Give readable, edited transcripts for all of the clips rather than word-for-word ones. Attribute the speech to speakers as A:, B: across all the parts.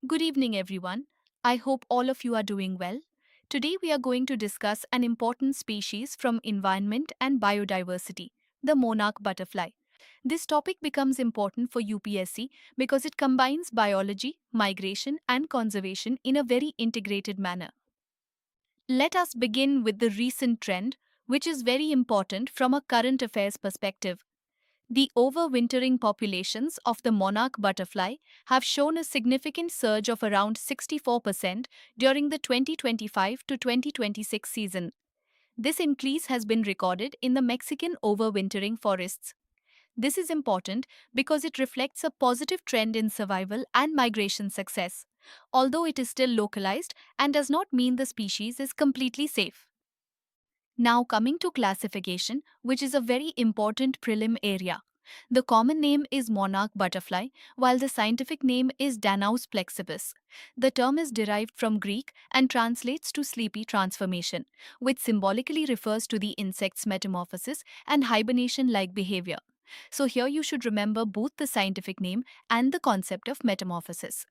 A: Good evening, everyone. I hope all of you are doing well. Today, we are going to discuss an important species from environment and biodiversity, the monarch butterfly. This topic becomes important for UPSC because it combines biology, migration, and conservation in a very integrated manner. Let us begin with the recent trend, which is very important from a current affairs perspective. The overwintering populations of the monarch butterfly have shown a significant surge of around 64% during the 2025 to 2026 season. This increase has been recorded in the Mexican overwintering forests. This is important because it reflects a positive trend in survival and migration success, although it is still localized and does not mean the species is completely safe. Now, coming to classification, which is a very important prelim area. The common name is monarch butterfly, while the scientific name is Danaus plexibus. The term is derived from Greek and translates to sleepy transformation, which symbolically refers to the insect's metamorphosis and hibernation like behavior. So, here you should remember both the scientific name and the concept of metamorphosis.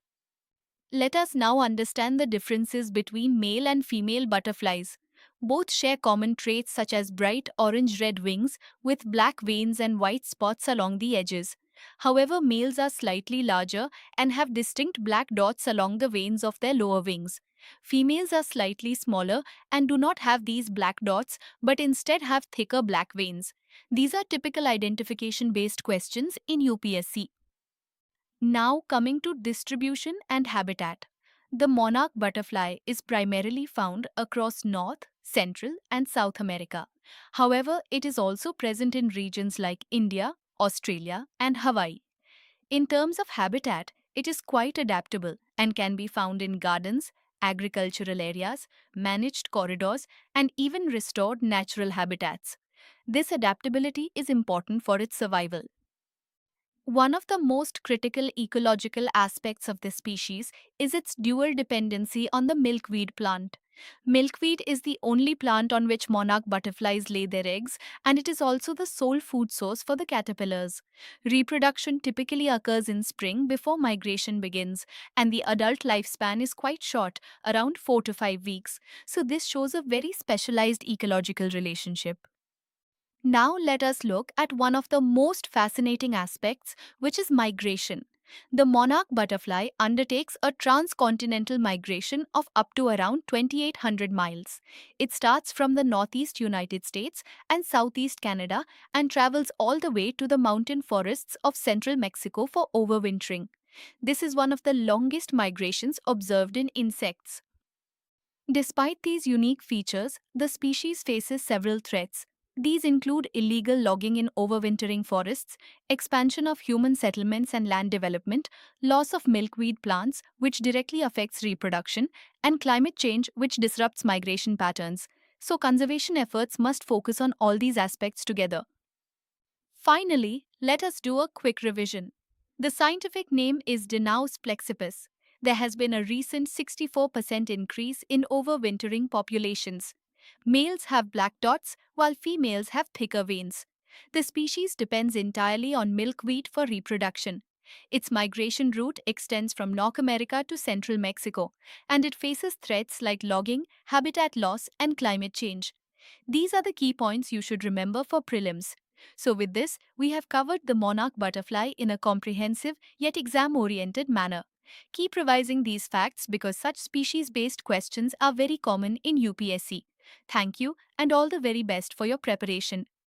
A: Let us now understand the differences between male and female butterflies. Both share common traits such as bright orange red wings with black veins and white spots along the edges. However, males are slightly larger and have distinct black dots along the veins of their lower wings. Females are slightly smaller and do not have these black dots but instead have thicker black veins. These are typical identification based questions in UPSC. Now, coming to distribution and habitat. The monarch butterfly is primarily found across North, Central, and South America. However, it is also present in regions like India, Australia, and Hawaii. In terms of habitat, it is quite adaptable and can be found in gardens, agricultural areas, managed corridors, and even restored natural habitats. This adaptability is important for its survival. One of the most critical ecological aspects of this species is its dual dependency on the milkweed plant. Milkweed is the only plant on which monarch butterflies lay their eggs, and it is also the sole food source for the caterpillars. Reproduction typically occurs in spring before migration begins, and the adult lifespan is quite short, around 4 to 5 weeks. So, this shows a very specialized ecological relationship. Now let us look at one of the most fascinating aspects, which is migration. The monarch butterfly undertakes a transcontinental migration of up to around 2,800 miles. It starts from the northeast United States and southeast Canada and travels all the way to the mountain forests of central Mexico for overwintering. This is one of the longest migrations observed in insects. Despite these unique features, the species faces several threats. These include illegal logging in overwintering forests, expansion of human settlements and land development, loss of milkweed plants, which directly affects reproduction, and climate change, which disrupts migration patterns. So, conservation efforts must focus on all these aspects together. Finally, let us do a quick revision. The scientific name is Danaus plexipus. There has been a recent 64% increase in overwintering populations. Males have black dots while females have thicker veins. The species depends entirely on milkweed for reproduction. Its migration route extends from North America to central Mexico, and it faces threats like logging, habitat loss, and climate change. These are the key points you should remember for prelims. So, with this, we have covered the monarch butterfly in a comprehensive yet exam oriented manner. Keep revising these facts because such species based questions are very common in UPSC. Thank you and all the very best for your preparation.